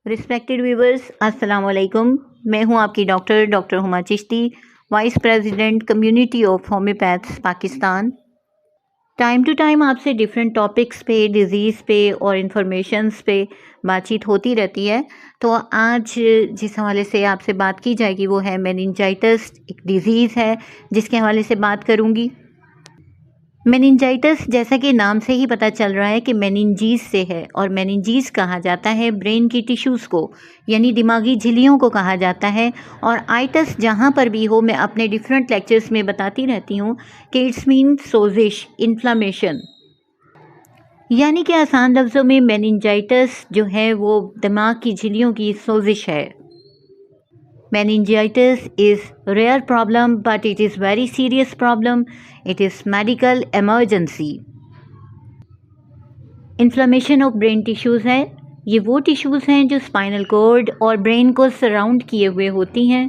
Respected viewers, अस्सलाम वालेकुम। मैं हूं आपकी doctor Huma Chishti, vice president community of homeopaths Pakistan. Time to time आपसे डिफरेंट टॉपिक्स पे, डिज़ीज़ पे और इन्फॉर्मेशंस पे बातचीत होती रहती है। तो आज जिस हवाले से आपसे बात की जाएगी वो है मेनिंजाइटिस, एक डिज़ीज़ है जिसके हवाले से बात करूँगी। मेनिंजाइटिस जैसा कि नाम से ही पता चल रहा है कि मेनिंजीज से है, और मेनिंजीज कहा जाता है ब्रेन की टिश्यूज़ को, यानी दिमागी झिल्लियों को कहा जाता है। और आइटस जहाँ पर भी हो, मैं अपने डिफरेंट लेक्चर्स में बताती रहती हूँ कि इट्स मीन सोजिश, इन्फ्लामेशन, यानी कि आसान लफ्ज़ों में मेनिंजाइटिस जो है वो दिमाग की झिल्लियों की सोजिश है। Meningitis is rare problem, but it is very serious problem. It is medical emergency. Inflammation of brain tissues है। ये वो टिश्यूज़ हैं जो स्पाइनल कॉर्ड और ब्रेन को सराउंड किए हुए होती हैं।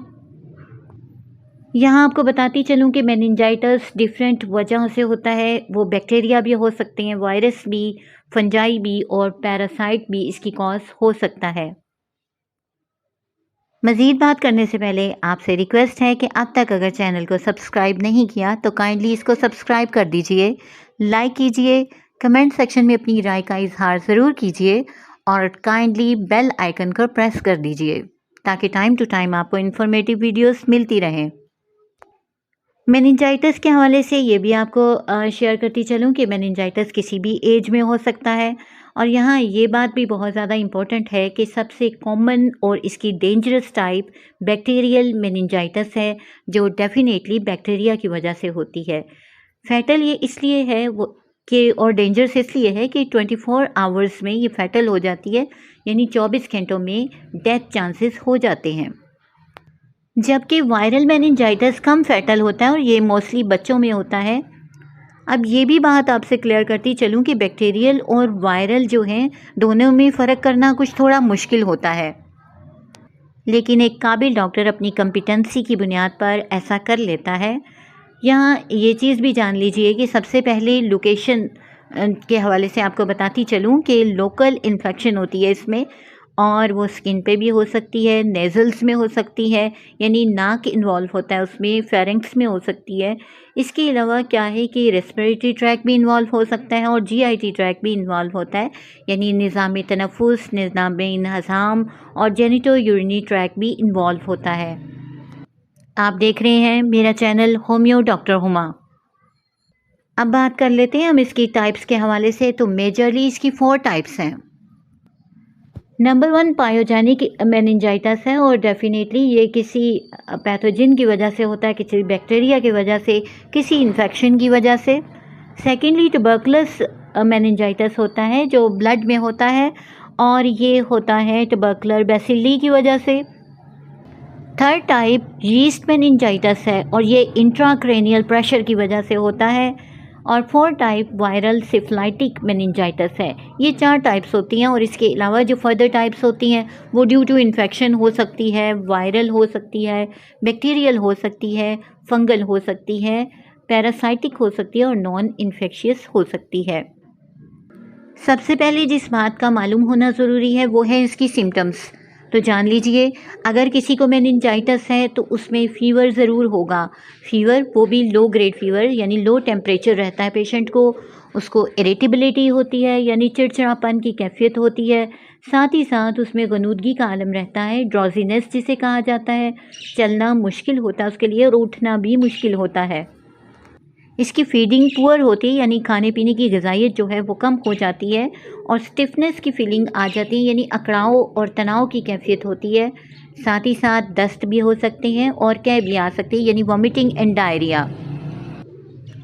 यहाँ आपको बताती चलूँ कि मेनिंजाइटिस डिफरेंट वजहों से होता है। वो बैक्टीरिया भी हो सकते हैं, वायरस भी, फंजाई भी और पैरासाइट भी इसकी कॉज हो सकता है। मज़ीद बात करने से पहले आपसे रिक्वेस्ट है कि अब तक अगर चैनल को सब्सक्राइब नहीं किया तो काइंडली इसको सब्सक्राइब कर दीजिए, लाइक कीजिए, कमेंट सेक्शन में अपनी राय का इजहार ज़रूर कीजिए और काइंडली बेल आइकन को प्रेस कर दीजिए ताकि टाइम टू टाइम आपको इन्फॉर्मेटिव वीडियोस मिलती रहें। मेनिंजाइटिस के हवाले से ये भी आपको शेयर करती चलूँ कि मेनिंजाइटिस किसी भी एज में हो सकता है। और यहाँ ये बात भी बहुत ज़्यादा इम्पॉर्टेंट है कि सबसे कॉमन और इसकी डेंजरस टाइप बैक्टीरियल मेनिंजाइटिस है, जो डेफिनेटली बैक्टीरिया की वजह से होती है। फैटल ये इसलिए है वो कि, और डेंजरस इसलिए है कि 24 आवर्स में ये फैटल हो जाती है, यानी 24 घंटों में डेथ चांसेस हो जाते हैं। जबकि वायरल मेनिंजाइटिस कम फैटल होता है और ये मोस्टली बच्चों में होता है। अब ये भी बात आपसे क्लियर करती चलूँ कि बैक्टीरियल और वायरल जो हैं, दोनों में फ़र्क करना कुछ थोड़ा मुश्किल होता है, लेकिन एक काबिल डॉक्टर अपनी कॉम्पिटेंसी की बुनियाद पर ऐसा कर लेता है। यहाँ ये चीज़ भी जान लीजिए कि सबसे पहले लोकेशन के हवाले से आपको बताती चलूँ कि लोकल इन्फेक्शन होती है इसमें, और वो स्किन पे भी हो सकती है, नेज़ल्स में हो सकती है, यानी नाक इन्वॉल्व होता है उसमें, फेरिंक्स में हो सकती है। इसके अलावा क्या है कि रेस्पिरेटरी ट्रैक भी इन्वॉल्व हो सकता है और जीआईटी ट्रैक भी इन्वॉल्व होता है, यानी निज़ाम तनफ़ुस, निज़ाम हज़ाम और जेनिटो यूरिनरी ट्रैक भी इन्वॉल्व होता है। आप देख रहे हैं मेरा चैनल होम्यो डॉक्टर हुमा। अब बात कर लेते हैं हम इसकी टाइप्स के हवाले से। तो मेजरली इसकी 4 टाइप्स हैं। नंबर 1 पायोजेनिक मेनिंजाइटिस है, और डेफिनेटली ये किसी पैथोजन की वजह से होता है, किसी बैक्टीरिया की वजह से, किसी इन्फेक्शन की वजह से। सेकेंडली ट्यूबरकुलस मेनिंजाइटिस होता है जो ब्लड में होता है, और ये होता है ट्यूबरकुलर बैसिली की वजह से। थर्ड टाइप यीस्ट मेनिंजाइटिस है, और ये इंट्राक्रेनियल प्रेशर की वजह से होता है। और फोर्थ टाइप वायरल सिफलाइटिक मेनिंजाइटिस है। ये 4 टाइप्स होती हैं, और इसके अलावा जो फर्दर टाइप्स होती हैं वो ड्यू टू इन्फेक्शन हो सकती है, वायरल हो सकती है, बैक्टीरियल हो सकती है, फंगल हो सकती है, पैरासाइटिक हो सकती है और नॉन इन्फेक्शियस हो सकती है। सबसे पहले जिस बात का मालूम होना ज़रूरी है वो है इसकी सिम्टम्स। तो जान लीजिए, अगर किसी को मेनिंजाइटिस है तो उसमें फ़ीवर ज़रूर होगा। फ़ीवर वो भी लो ग्रेड फ़ीवर, यानी लो टेम्परेचर रहता है पेशेंट को। उसको इरिटेबिलिटी होती है, यानी चिड़चिड़ापन की कैफियत होती है। साथ ही साथ उसमें गनूदगी का आलम रहता है, ड्रॉजीनेस जिसे कहा जाता है। चलना मुश्किल होता है उसके लिए और उठना भी मुश्किल होता है। इसकी फीडिंग पुअर होती है, यानी खाने पीने की ग़िज़ाइयत जो है वो कम हो जाती है, और स्टिफनेस की फीलिंग आ जाती है, यानी अकड़ाव और तनाव की कैफियत होती है। साथ ही साथ दस्त भी हो सकते हैं और कह भी आ सकती है, यानी वॉमिटिंग एंड डायरिया।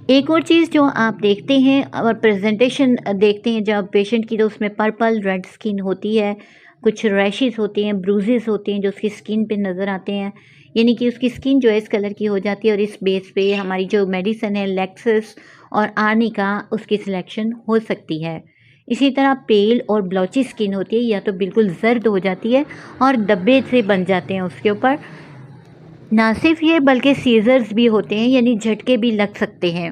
एक और चीज़ जो आप देखते हैं और प्रेजेंटेशन देखते हैं जब पेशेंट की, तो उसमें पर्पल रेड स्किन होती है, कुछ रैशेस होते हैं, ब्रूजेस होते हैं जो उसकी स्किन पे नज़र आते हैं, यानी कि उसकी स्किन जो है इस कलर की हो जाती है। और इस बेस पे हमारी जो मेडिसिन है लेक्सिस और आर्निका, उसकी सिलेक्शन हो सकती है। इसी तरह पेल और ब्लॉची स्किन होती है, या तो बिल्कुल जर्द हो जाती है और धब्बे से बन जाते हैं उसके ऊपर। ना सिर्फ ये बल्कि सीजर्स भी होते हैं, यानी झटके भी लग सकते हैं।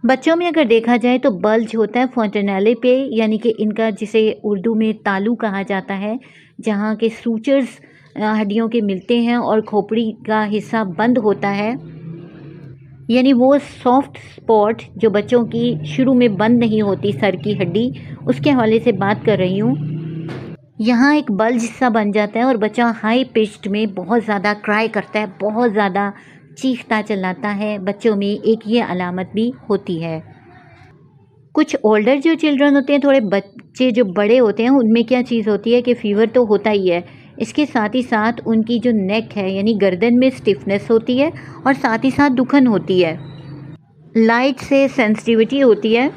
बच्चों में अगर देखा जाए तो बल्ज होता है फोंटेनेले पे, यानी कि इनका जिसे उर्दू में तालू कहा जाता है, जहाँ के सूचर्स हड्डियों के मिलते हैं और खोपड़ी का हिस्सा बंद होता है, यानी वो सॉफ्ट स्पॉट जो बच्चों की शुरू में बंद नहीं होती सर की हड्डी, उसके हवाले से बात कर रही हूँ। यहाँ एक बल्ज सा बन जाता है और बच्चा हाई पिच्ड में बहुत ज़्यादा क्राई करता है, बहुत ज़्यादा चीखता चिल्लाता है। बच्चों में एक ये अलामत भी होती है। कुछ ओल्डर जो चिल्ड्रन होते हैं, थोड़े बच्चे जो बड़े होते हैं, उनमें क्या चीज़ होती है कि फ़ीवर तो होता ही है, इसके साथ ही साथ उनकी जो नेक है यानी गर्दन में स्टिफनेस होती है और साथ ही साथ दुखन होती है, लाइट से सेंसिटिविटी होती है,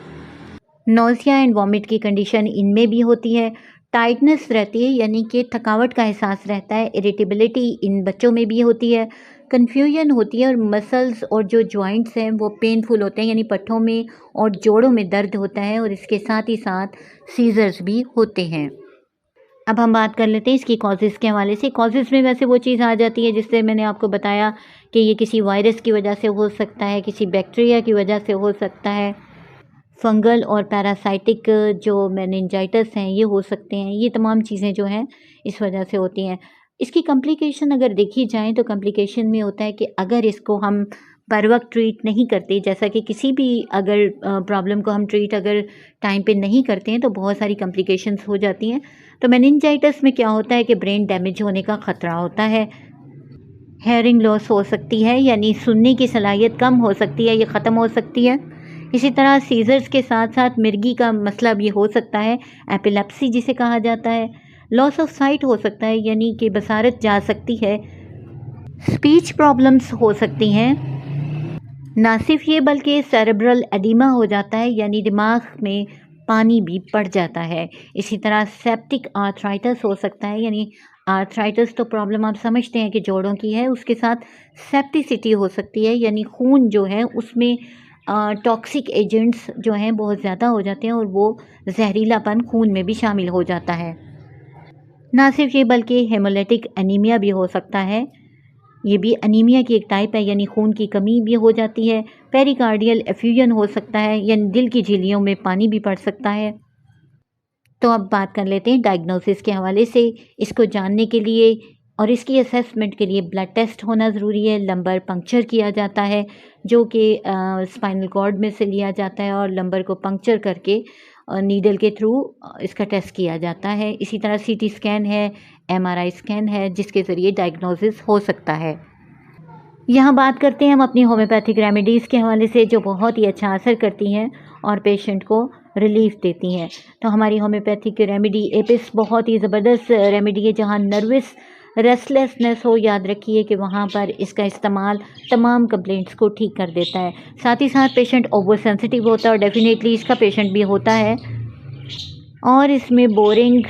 नोज़िया एंड वॉमिट की कंडीशन इनमें भी होती है, टाइटनेस रहती है यानी कि थकावट का एहसास रहता है, इरिटेबिलिटी इन बच्चों में भी होती है, कन्फ्यूजन होती है और मसल्स और जो जॉइंट्स हैं वो पेनफुल होते हैं, यानी पट्ठों में और जोड़ों में दर्द होता है और इसके साथ ही साथ सीजर्स भी होते हैं। अब हम बात कर लेते हैं इसकी कॉजेज़ के हवाले से। कॉजेज़ में वैसे वो चीज़ आ जाती है जिससे मैंने आपको बताया कि ये किसी वायरस की वजह से हो सकता है, किसी बैक्टीरिया की वजह से हो सकता है, फंगल और पैरासाइटिक जो मेनिंजाइटिस हैं ये हो सकते हैं। ये तमाम चीज़ें जो हैं इस वजह से होती हैं। इसकी कॉम्प्लिकेशन अगर देखी जाए तो कॉम्प्लिकेशन में होता है कि अगर इसको हम बर वक़्त ट्रीट नहीं करते, जैसा कि किसी भी अगर प्रॉब्लम को हम ट्रीट अगर टाइम पे नहीं करते हैं तो बहुत सारी कॉम्प्लिकेशंस हो जाती हैं। तो मेनिंजाइटिस में क्या होता है कि ब्रेन डैमेज होने का ख़तरा होता है, हेयरिंग लॉस हो सकती है यानी सुनने की सलाहियत कम हो सकती है, ये ख़त्म हो सकती है। इसी तरह सीज़र्स के साथ साथ मिर्गी का मसला भी हो सकता है, एपिलेप्सी जिसे कहा जाता है, लॉस ऑफ साइट हो सकता है यानी कि बसारत जा सकती है, स्पीच प्रॉब्लम्स हो सकती हैं, ना सिर्फ ये बल्कि सेरेब्रल एडिमा हो जाता है यानी दिमाग में पानी भी पड़ जाता है। इसी तरह सेप्टिक आर्थराइटिस हो सकता है, यानी आर्थराइटिस तो प्रॉब्लम आप समझते हैं कि जोड़ों की है, उसके साथ सेप्टिसिटी हो सकती है यानी खून जो है उसमें टॉक्सिक एजेंट्स जो हैं बहुत ज़्यादा हो जाते हैं और वो जहरीलापन खून में भी शामिल हो जाता है। ना सिर्फ ये बल्कि हेमोलिटिक एनीमिया भी हो सकता है, ये भी अनीमिया की एक टाइप है यानी खून की कमी भी हो जाती है, पेरिकार्डियल एफ्यूजन हो सकता है यानी दिल की झिल्लियों में पानी भी पड़ सकता है। तो अब बात कर लेते हैं डायग्नोसिस के हवाले से। इसको जानने के लिए और इसकी असेसमेंट के लिए ब्लड टेस्ट होना ज़रूरी है, लंबर पंक्चर किया जाता है जो कि स्पाइनल कॉर्ड में से लिया जाता है और लंबर को पंक्चर करके नीडल के थ्रू इसका टेस्ट किया जाता है। इसी तरह सीटी स्कैन है, एमआरआई स्कैन है जिसके ज़रिए डायग्नोसिस हो सकता है। यहाँ बात करते हैं हम अपनी होम्योपैथिक रेमेडीज़ के हवाले से जो बहुत ही अच्छा असर करती हैं और पेशेंट को रिलीफ देती हैं। तो हमारी होम्योपैथिक रेमेडी एपिस बहुत ही ज़बरदस्त रेमेडी है, जहाँ नर्वस रेस्टलेसनेस हो, याद रखिए कि वहाँ पर इसका इस्तेमाल तमाम कंप्लेंट्स को ठीक कर देता है। साथ ही साथ पेशेंट ओवर सेंसिटिव होता है और डेफिनेटली इसका पेशेंट भी होता है, और इसमें बोरिंग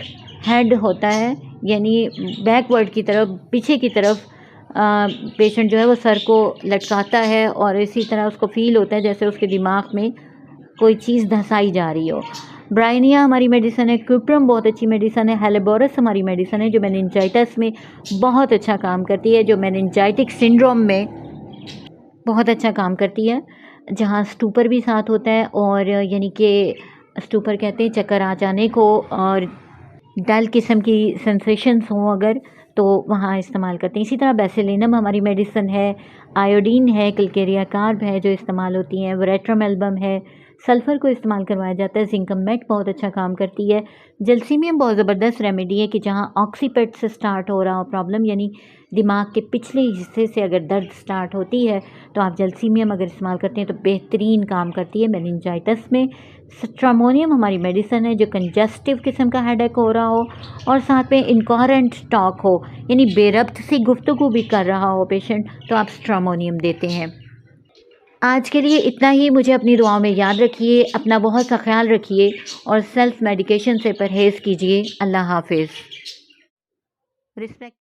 हेड होता है यानी बैकवर्ड की तरफ, पीछे की तरफ पेशेंट जो है वो सर को लटकाता है और इसी तरह उसको फील होता है जैसे उसके दिमाग में कोई चीज़ धंसाई जा रही हो। ब्राइनिया हमारी मेडिसिन है, क्यूप्रम बहुत अच्छी मेडिसिन है, हेलेबोरस हमारी मेडिसिन है जो मेनिंजाइटिस में बहुत अच्छा काम करती है, जो मेनिंजाइटिक सिंड्रोम में बहुत अच्छा काम करती है, जहाँ स्टूपर भी साथ होता है और यानी कि स्टूपर कहते हैं चक्कर आ जाने को, और डल किस्म की सेंसेशंस हों अगर, तो वहाँ इस्तेमाल करते हैं। इसी तरह बेसिलिनम हमारी मेडिसिन है, आयोडीन है, क्लकेरिया कार्ब है जो इस्तेमाल होती हैं, वेरेट्रम एल्बम है, सल्फ़र को इस्तेमाल करवाया जाता है, जिंकम मेट बहुत अच्छा काम करती है, जलसीमियम बहुत ज़बरदस्त रेमेडी है कि जहाँ ऑक्सीपेट से स्टार्ट हो रहा हो प्रॉब्लम, यानी दिमाग के पिछले हिस्से से अगर दर्द स्टार्ट होती है तो आप जलसीमियम अगर इस्तेमाल करते हैं तो बेहतरीन काम करती है मेनिंजाइटिस में। स्ट्रामोनियम हमारी मेडिसिन है जो कंजस्टिव किस्म का हेडेक हो रहा हो और साथ में इनकोहेरेंट टॉक हो यानी बेरब्त सी गुफ्तगू भी कर रहा हो पेशेंट, तो आप स्ट्रामोनियम देते हैं। आज के लिए इतना ही। मुझे अपनी दुआओं में याद रखिए, अपना बहुत सा ख्याल रखिए और सेल्फ मेडिकेशन से परहेज़ कीजिए। अल्लाह हाफिज़। रिस्पेक्ट।